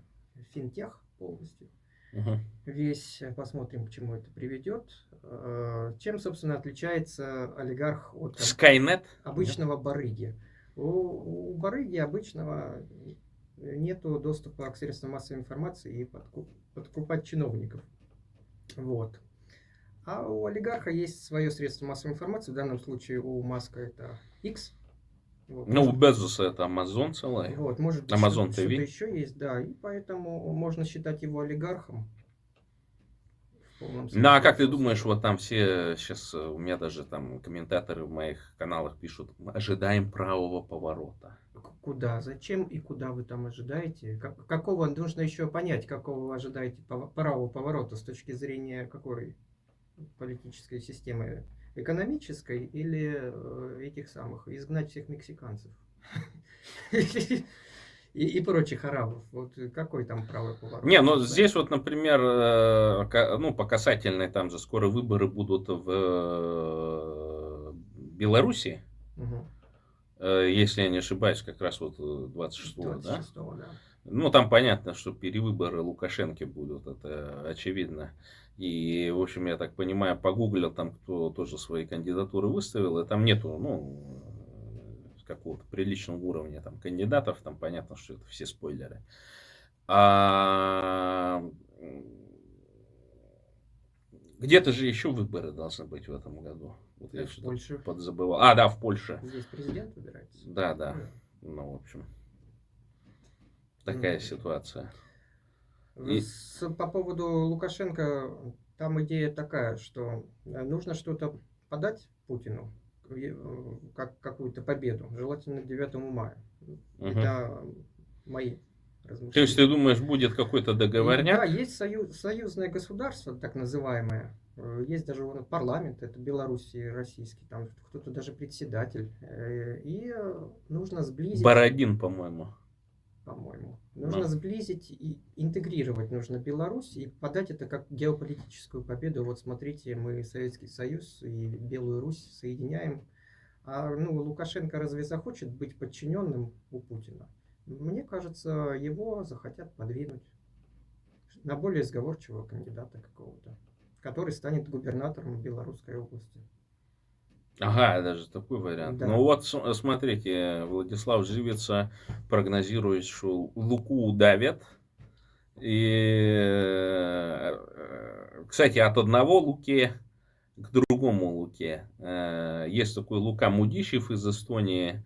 финтех полностью. Мгм. весь, посмотрим, к чему это приведет. Чем, собственно, отличается олигарх от Скайнет? Нет? обычного барыги? У барыги обычного нету доступа к средствам массовой информации и подкупать чиновников. Вот. А у олигарха есть свое средство массовой информации. В данном случае у Маска это X. Вот, Ну, у может, Безоса это Amazon целый. вот, может быть, Amazon что-то TV. еще есть, да. И поэтому можно считать его олигархом в полном Ну, а смысле как ты этого думаешь, слова. вот там все сейчас, у меня даже там комментаторы в моих каналах пишут, ожидаем правого поворота. Куда, зачем и куда вы там ожидаете? Какого, нужно еще понять, какого вы ожидаете правого поворота с точки зрения какой политической системы? Экономической или этих самых, изгнать всех мексиканцев? И прочих арабов. Вот какой там правый поворот? Не, ну ожидаете? здесь вот, например, ну, по касательной, там же скоро выборы будут в Беларуси, Мгм. если я не ошибаюсь, как раз вот 26-го, да? 26-го, да. Ну, там понятно, что перевыборы Лукашенко будут, это очевидно. И, в общем, я так понимаю, погуглил, там кто тоже свои кандидатуры выставил, и там нету, ну, какого-то приличного уровня там кандидатов, там понятно, что это все спойлеры. А где-то же еще выборы должны быть в этом году. Вот я В что-то Польше. подзабывал. А, да, в Польше. Здесь президент выбирается. Да, да. Да. Ну, в общем, такая ситуация. И По поводу Лукашенко, там идея такая, что нужно что-то подать Путину, как какую-то победу, желательно к 9 мая. Мгм. Это мои То есть размышления. ты думаешь, будет какой-то И да, договорняк? есть союзное государство, так называемое. Есть даже вон парламент, это Белоруссия российский, там кто-то даже председатель. И нужно сблизить, Бородин, по-моему. по-моему. Да. Нужно сблизить и интегрировать нужно Беларусь и подать это как геополитическую победу. Вот смотрите, мы Советский Союз и Белую Русь соединяем. А ну, Лукашенко разве захочет быть подчиненным у Путина? Мне кажется, его захотят подвинуть на более сговорчивого кандидата какого-то, который станет губернатором Белорусской области. Ага, даже такой вариант. Да. Ну вот, смотрите, Владислав Живица прогнозирует, что Луку удавят. И, кстати, от одного Луки к другому Луке. Есть такой Лука Мудищев из Эстонии.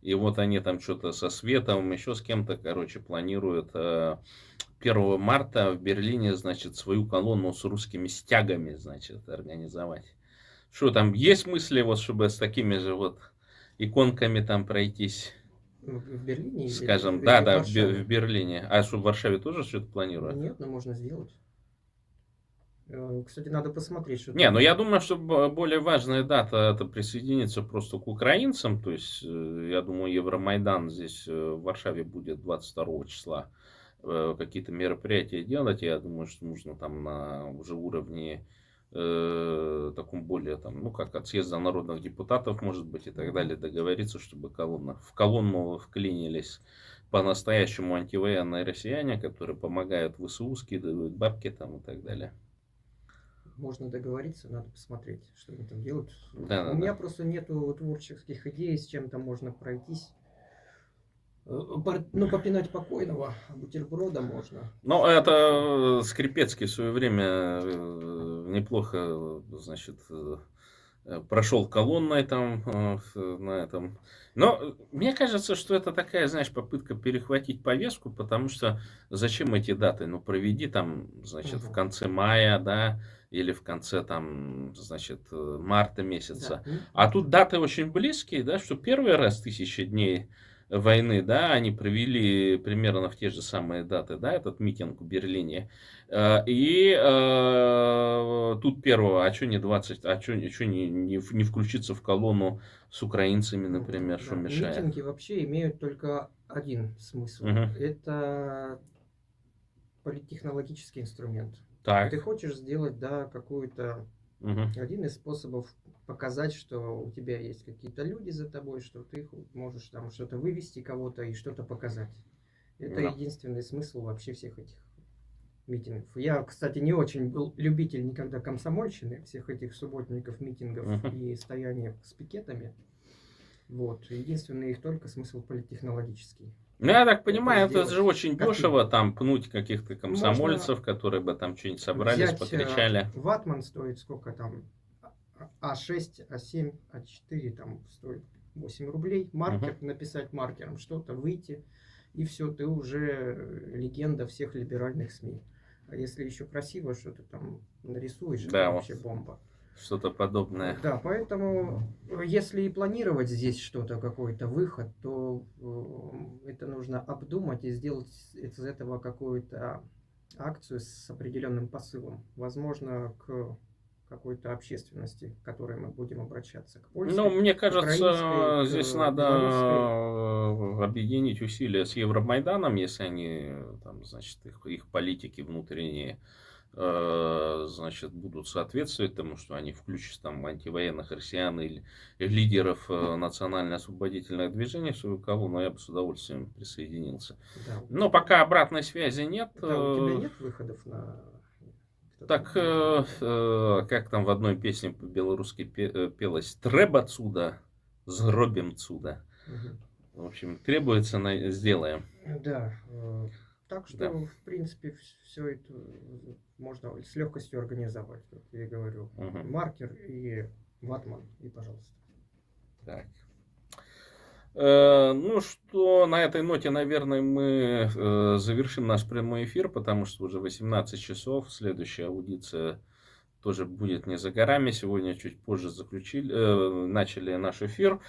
И вот они там что-то со Светом, еще с кем-то, короче, планируют 1 марта в Берлине, значит, свою колонну с русскими стягами, значит, организовать. Что там, есть мысли, вот, чтобы с такими же вот иконками там пройтись? В Берлине Скажем, или да, в да, в Варшаве? Берлине. А что, в Варшаве тоже что-то планируют? Нет, но можно сделать. Кстати, надо посмотреть, что Не, там. ну я думаю, что более важная дата это присоединиться просто к украинцам. То есть, я думаю, Евромайдан здесь в Варшаве будет 22 числа. Какие-то мероприятия делать. Я думаю, что нужно там на уже уровне таком более там, ну как от съезда народных депутатов, может быть, и так далее, договориться, чтобы в колонну вклинились по-настоящему антивоенные россияне, которые помогают ВСУ, скидывают бабки там и так далее. Можно договориться, надо посмотреть, что они там делают. Да, У меня просто нету творческих идей, с чем там можно пройтись. Ну, попинать покойного, а бутерброда можно. Ну, это Скрипецкий в свое время неплохо, значит, прошел колонной там на этом. Но мне кажется, что это такая, знаешь, попытка перехватить повестку, потому что зачем эти даты? Ну, проведи там, значит, в конце мая, да, или в конце там, значит, марта месяца. Да. А тут даты очень близкие, да, что первый раз 1000 дней войны, да, они провели примерно в те же самые даты, да, этот митинг в Берлине. И тут первого, а что не 20, а что не включиться в колонну с украинцами, например, что Да. мешает? Митинги вообще имеют только один смысл. Мгм. Это политтехнологический инструмент. Так. Ты хочешь сделать, да, какую-то Мгм. один из способов показать, что у тебя есть какие-то люди за тобой, что ты можешь там что-то вывести кого-то и что-то показать. Это Да. единственный смысл вообще всех этих митингов. Я, кстати, не очень был любитель никогда комсомольщины, всех этих субботников, митингов и стояния с пикетами. Вот. Единственный их только смысл политтехнологический. Ну, я так понимаю, это сделать же очень как дешево, там пнуть каких-то комсомольцев, которые бы там что-нибудь собрались, взять, покричали. ватман стоит сколько там? А6, А7, А4 там стоит 8 рублей. Маркер, написать маркером что-то, выйти. И все, ты уже легенда всех либеральных СМИ. А если еще красиво что-то там нарисуешь, Да, это вот. вообще бомба. Что-то подобное. Да, поэтому если и планировать здесь что-то, какой-то выход, то это нужно обдумать и сделать из этого какую-то акцию с определенным посылом. Возможно, к какой-то общественности, к которой мы будем обращаться. К польской, Ну, мне к кажется, украинской, к здесь надо белорусской. объединить усилия с Евромайданом, если они, там, значит, их политики внутренние, значит, будут соответствовать тому, что они включат там антивоенных россиян или лидеров национально-освободительных движений в свою колонну, я бы с удовольствием присоединился. Да. Но пока обратной связи нет. Да, у тебя нет выходов на... Так, как там в одной песне по-белорусски пелось: «Треба отсюда, зробим цуда». В общем, требуется, сделаем. Да, так что, Да. в принципе, все это можно с легкостью организовать, как я и говорю. Маркер и ватман, и пожалуйста. Так. Ну что, на этой ноте, наверное, мы завершим наш прямой эфир, потому что уже 18 часов. Следующая аудиция тоже будет не за горами. Сегодня чуть позже начали наш эфир.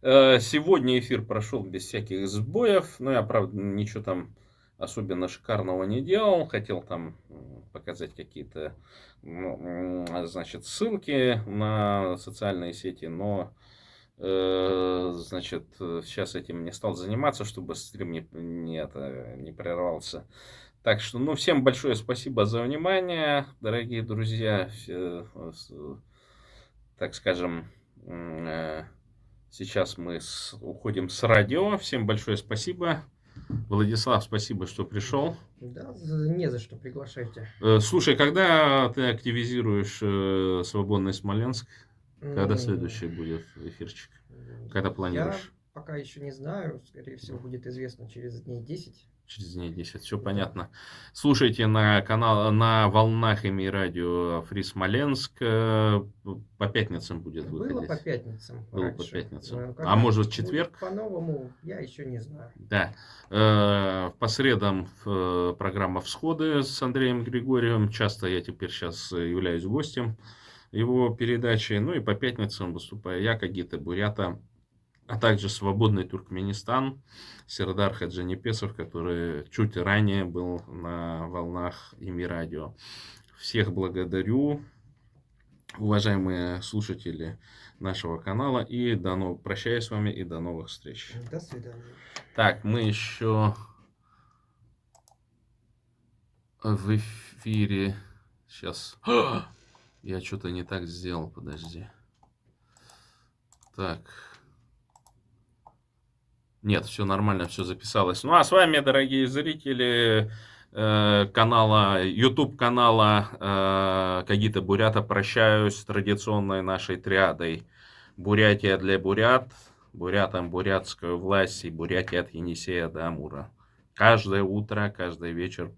Сегодня эфир прошел без всяких сбоев. Но я, правда, ничего там особенно шикарного не делал. Хотел там показать какие-то, значит, ссылки на социальные сети, но... Значит, сейчас этим не стал заниматься, чтобы стрим не прервался. Так что, ну, всем большое спасибо за внимание, дорогие друзья. Так скажем, сейчас мы уходим с радио. Всем большое спасибо. Владислав, спасибо, что пришел. Да, не за что, приглашайте. Слушай, когда ты активизируешь «Свободный Смоленск»? Когда следующий будет эфирчик? Когда планируешь? Я пока еще не знаю. Скорее всего, будет известно через дней 10. Через дней 10. Все понятно. Слушайте на волнах ИМИ радио Фри Смоленск. По пятницам будет выходить. Было по пятницам. Было раньше. по пятницам. Когда А может, в четверг? По-новому я еще не знаю. Да. По средам программа «Всходы» с Андреем Григорьевым. Часто я теперь сейчас являюсь гостем его передачи. Ну и по пятницам выступаю я, Кагита Бурята, а также «Свободный Туркменистан», Сердар Хаджанепесов, который чуть ранее был на волнах ИМИ радио. Всех благодарю, уважаемые слушатели нашего канала, и прощаюсь с вами и до новых встреч. До свидания. Так, мы еще в эфире сейчас... Я что-то не так сделал, подожди. Так. Нет, все нормально, все записалось. Ну, а с вами, дорогие зрители YouTube канала Кагита Бурята, прощаюсь с традиционной нашей триадой. Бурятия для бурят, бурятам бурятскую власть и Бурятия от Енисея до Амура. Каждое утро, каждый вечер.